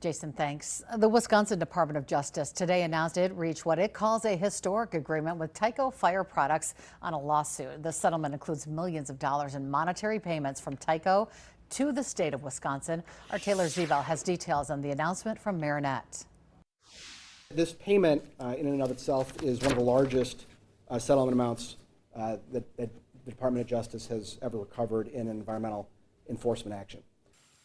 Jason, thanks. The Wisconsin Department of Justice today announced it reached what it calls a historic agreement with Tyco Fire Products on a lawsuit. The settlement includes millions of dollars in monetary payments from Tyco to the state of Wisconsin. Our Taylor Zebel has details on the announcement from Marinette. This payment in and of itself is one of the largest settlement amounts that the Department of Justice has ever recovered in an environmental enforcement action.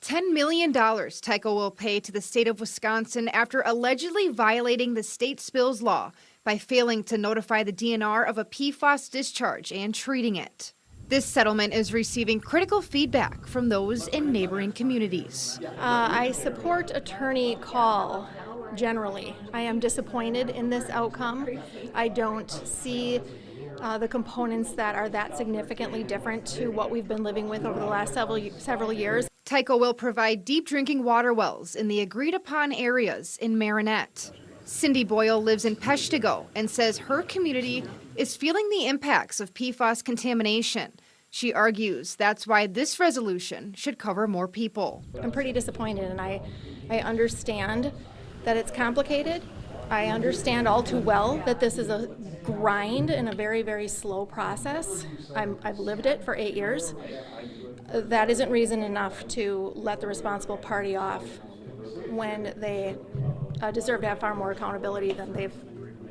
$10 million Tyco will pay to the state of Wisconsin after allegedly violating the state spills law by failing to notify the DNR of a PFAS discharge and treating it. This settlement is receiving critical feedback from those in neighboring communities. I support attorney call generally. I am disappointed in this outcome. I don't see the components that are that significantly different to what we've been living with over the last several years. Tyco will provide deep drinking water wells in the agreed upon areas in Marinette. Cindy Boyle lives in Peshtigo and says her community is feeling the impacts of PFAS contamination. She argues that's why this resolution should cover more people. I'm pretty disappointed, and I understand that it's complicated. I understand all too well that this is a grind and a very, very slow process. I've lived it for 8 years. That isn't reason enough to let the responsible party off when they deserve to have far more accountability than they've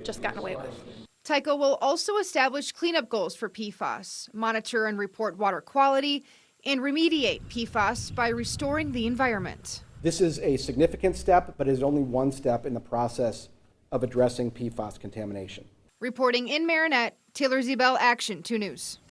just gotten away with. Tyco will also establish cleanup goals for PFAS, monitor and report water quality, and remediate PFAS by restoring the environment. This is a significant step, but is only one step in the process of addressing PFAS contamination. Reporting in Marinette, Taylor Zebel, Action 2 News.